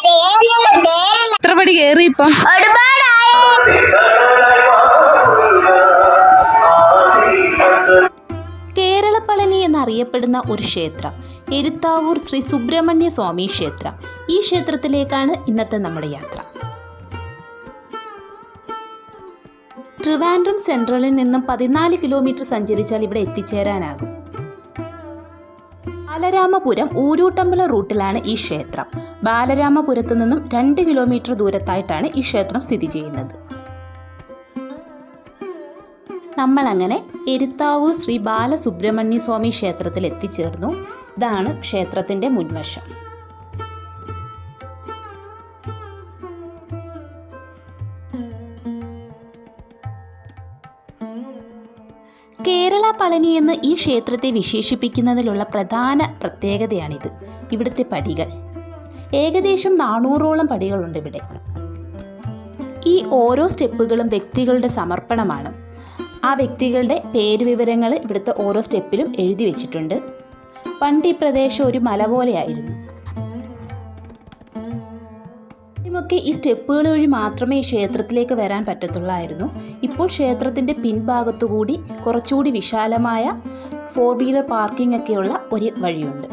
കേറിയോ? എത്ര പടി കേറി ഇപ്പം? കേരളപ്പളനി എന്നറിയപ്പെടുന്ന ഒരു ക്ഷേത്രം എരുത്താവൂർ ശ്രീ സുബ്രഹ്മണ്യ സ്വാമി ക്ഷേത്രം. ഈ ക്ഷേത്രത്തിലേക്കാണ് ഇന്നത്തെ നമ്മുടെ യാത്ര. ട്രിവാൻഡ്രം സെൻട്രലിൽ നിന്നും 14 കിലോമീറ്റർ സഞ്ചരിച്ചാൽ ഇവിടെ എത്തിച്ചേരാനാകും. ബാലരാമപുരം ഊരൂട്ടമ്പലം റൂട്ടിലാണ് ഈ ക്ഷേത്രം. ബാലരാമപുരത്തു നിന്നും 2 കിലോമീറ്റർ ദൂരത്തായിട്ടാണ് ഈ ക്ഷേത്രം സ്ഥിതി ചെയ്യുന്നത്. നമ്മളങ്ങനെ എരുത്താവൂർ ശ്രീ ബാലസുബ്രഹ്മണ്യ സ്വാമി ക്ഷേത്രത്തിൽ എത്തിച്ചേർന്നു. ഇതാണ് ക്ഷേത്രത്തിൻ്റെ മുൻവശം. കേരള പളനി എന്ന് ഈ ക്ഷേത്രത്തെ വിശേഷിപ്പിക്കുന്നതിലുള്ള പ്രധാന പ്രത്യേകതയാണിത്. ഇവിടുത്തെ പടികൾ ഏകദേശം 400ഓളം പടികളുണ്ട് ഇവിടെ. ഈ ഓരോ സ്റ്റെപ്പുകളും വ്യക്തികളുടെ സമർപ്പണമാണ്. ആ വ്യക്തികളുടെ പേരുവിവരങ്ങൾ ഇവിടുത്തെ ഓരോ സ്റ്റെപ്പിലും എഴുതി വെച്ചിട്ടുണ്ട്. പണ്ട് ഈ പ്രദേശം ഒരു മല പോലെയായിരുന്നു. ആദ്യമൊക്കെ ഈ സ്റ്റെപ്പുകൾ വഴി മാത്രമേ ഈ ക്ഷേത്രത്തിലേക്ക് വരാൻ പറ്റത്തുള്ളായിരുന്നു. ഇപ്പോൾ ക്ഷേത്രത്തിൻ്റെ പിൻഭാഗത്തുകൂടി കുറച്ചുകൂടി വിശാലമായ 4 വീലർ പാർക്കിംഗ് ഒക്കെയുള്ള ഒരു വഴിയുണ്ട്.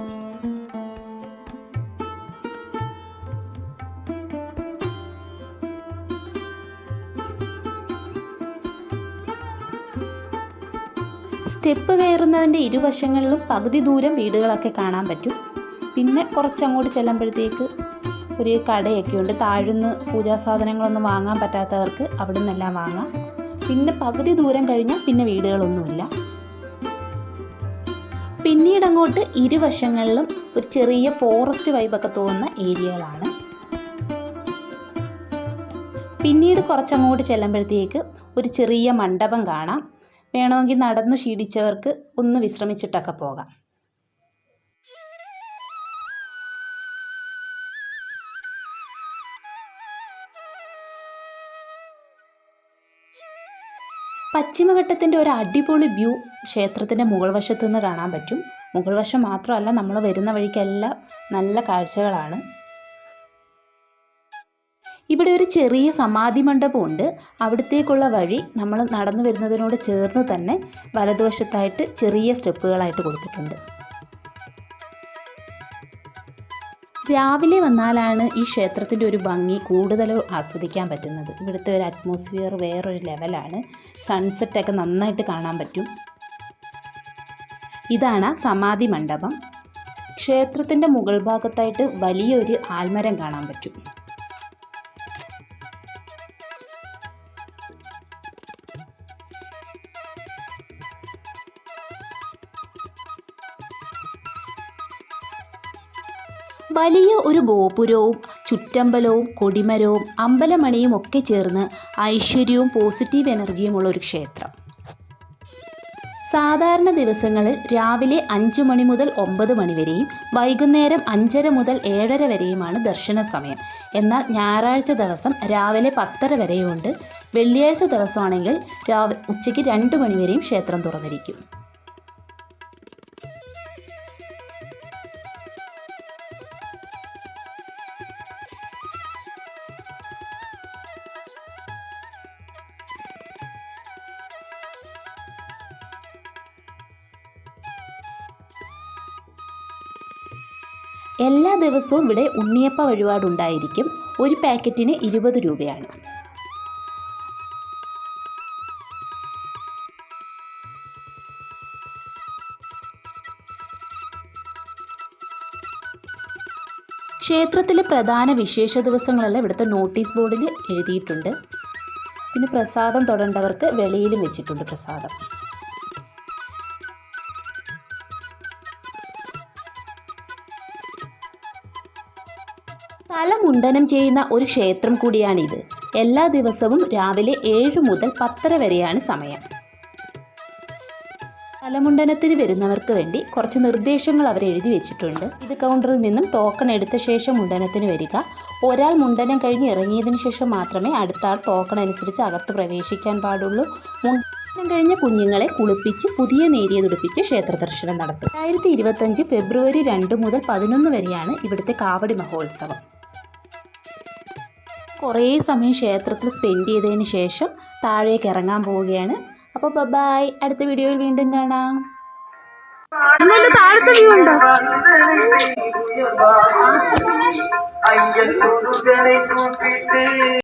സ്റ്റെപ്പ് കയറുന്നതിൻ്റെ ഇരുവശങ്ങളിലും പകുതി ദൂരം വീടുകളൊക്കെ കാണാൻ പറ്റും. പിന്നെ കുറച്ചങ്ങോട്ട് ചെല്ലുമ്പോഴത്തേക്ക് ഒരു കടയൊക്കെ ഉണ്ട്. താഴ്ന്ന് പൂജാ സാധനങ്ങളൊന്നും വാങ്ങാൻ പറ്റാത്തവർക്ക് അവിടെ നിന്നെല്ലാം വാങ്ങാം. പിന്നെ പകുതി ദൂരം കഴിഞ്ഞാൽ പിന്നെ വീടുകളൊന്നുമില്ല. പിന്നീട് അങ്ങോട്ട് ഇരുവശങ്ങളിലും ഒരു ചെറിയ ഫോറസ്റ്റ് വൈബൊക്കെ തോന്നുന്ന ഏരിയകളാണ്. പിന്നീട് കുറച്ചങ്ങോട്ട് ചെല്ലുമ്പോഴത്തേക്ക് ഒരു ചെറിയ മണ്ഡപം കാണാം. വേണമെങ്കിൽ നടന്ന് ക്ഷീണിച്ചവർക്ക് ഒന്ന് വിശ്രമിച്ചിട്ടൊക്കെ പോകാം. പശ്ചിമഘട്ടത്തിൻ്റെ ഒരു അടിപൊളി വ്യൂ ക്ഷേത്രത്തിൻ്റെ മുകൾ വശത്തു നിന്ന് കാണാൻ പറ്റും. മുകൾ വശം മാത്രമല്ല, നമ്മൾ വരുന്ന വഴിക്കെല്ലാം നല്ല കാഴ്ചകളാണ്. ഇവിടെ ഒരു ചെറിയ സമാധി മണ്ഡപമുണ്ട്. അവിടത്തേക്കുള്ള വഴി നമ്മൾ നടന്നു വരുന്നതിനോട് ചേർന്ന് തന്നെ വലതുവശത്തായിട്ട് ചെറിയ സ്റ്റെപ്പുകളായിട്ട് കൊടുത്തിട്ടുണ്ട്. രാവിലെ വന്നാലാണ് ഈ ക്ഷേത്രത്തിൻ്റെ ഒരു ഭംഗി കൂടുതൽ ആസ്വദിക്കാൻ പറ്റുന്നത്. ഇവിടുത്തെ ഒരു അറ്റ്മോസ്ഫിയർ വേറൊരു ലെവലാണ്. സൺസെറ്റൊക്കെ നന്നായിട്ട് കാണാൻ പറ്റും. ഇതാണ് സമാധി മണ്ഡപം. ക്ഷേത്രത്തിൻ്റെ മുകൾ ഭാഗത്തായിട്ട് വലിയൊരു ആൽമരം കാണാൻ പറ്റും. വലിയ ഒരു ഗോപുരവും ചുറ്റമ്പലവും കൊടിമരവും അമ്പലമണിയും ഒക്കെ ചേർന്ന് ഐശ്വര്യവും പോസിറ്റീവ് എനർജിയുമുള്ള ഒരു ക്ഷേത്രം. സാധാരണ ദിവസങ്ങളിൽ രാവിലെ 5 മണി മുതൽ 9 മണി വരെയും വൈകുന്നേരം 5:30 മുതൽ 7:30 വരെയുമാണ് ദർശന സമയം. എന്നാൽ ഞായറാഴ്ച ദിവസം രാവിലെ 10:30 വരെയുണ്ട്. വെള്ളിയാഴ്ച ദിവസമാണെങ്കിൽ ഉച്ചയ്ക്ക് 2 മണി വരെയും ക്ഷേത്രം തുറന്നിരിക്കും. എല്ലാ ദിവസവും ഇവിടെ ഉണ്ണിയപ്പ വഴിപാടുണ്ടായിരിക്കും. ഒരു പാക്കറ്റിന് 20 രൂപയാണ്. ക്ഷേത്രത്തിലെ പ്രധാന വിശേഷ ദിവസങ്ങളെല്ലാം ഇവിടുത്തെ നോട്ടീസ് ബോർഡിൽ എഴുതിയിട്ടുണ്ട്. പിന്നെ പ്രസാദം തൊടേണ്ടവർക്ക് വെളിയിലും വെച്ചിട്ടുണ്ട് പ്രസാദം. തലമുണ്ടനം ചെയ്യുന്ന ഒരു ക്ഷേത്രം കൂടിയാണിത്. എല്ലാ ദിവസവും രാവിലെ 7 മുതൽ 10:30 വരെയാണ് സമയം. തലമുണ്ടനത്തിന് വരുന്നവർക്ക് വേണ്ടി കുറച്ച് നിർദ്ദേശങ്ങൾ അവർ എഴുതി വെച്ചിട്ടുണ്ട്. ഇത് കൗണ്ടറിൽ നിന്നും ടോക്കൺ എടുത്ത ശേഷം മുണ്ടനത്തിന് വരിക. ഒരാൾ മുണ്ടനം കഴിഞ്ഞ് ഇറങ്ങിയതിന് ശേഷം മാത്രമേ അടുത്ത ആൾ ടോക്കൺ അനുസരിച്ച് അകത്ത് പ്രവേശിക്കാൻ പാടുള്ളൂ. കഴിഞ്ഞ കുഞ്ഞുങ്ങളെ കുളിപ്പിച്ച് പുതിയ നേരിയതുടുപ്പിച്ച് ക്ഷേത്ര ദർശനം നടത്തും. 2025 ഫെബ്രുവരി 2 മുതൽ 11 വരെയാണ് ഇവിടുത്തെ കാവടി മഹോത്സവം. കുറേ സമയം ക്ഷേത്രത്തിൽ സ്പെൻഡ് ചെയ്തതിന് ശേഷം താഴേക്ക് ഇറങ്ങാൻ പോവുകയാണ്. അപ്പോൾ ബൈ, അടുത്ത വീഡിയോയിൽ വീണ്ടും കാണാം. താഴത്തെ വ്യൂ ഉണ്ടോ?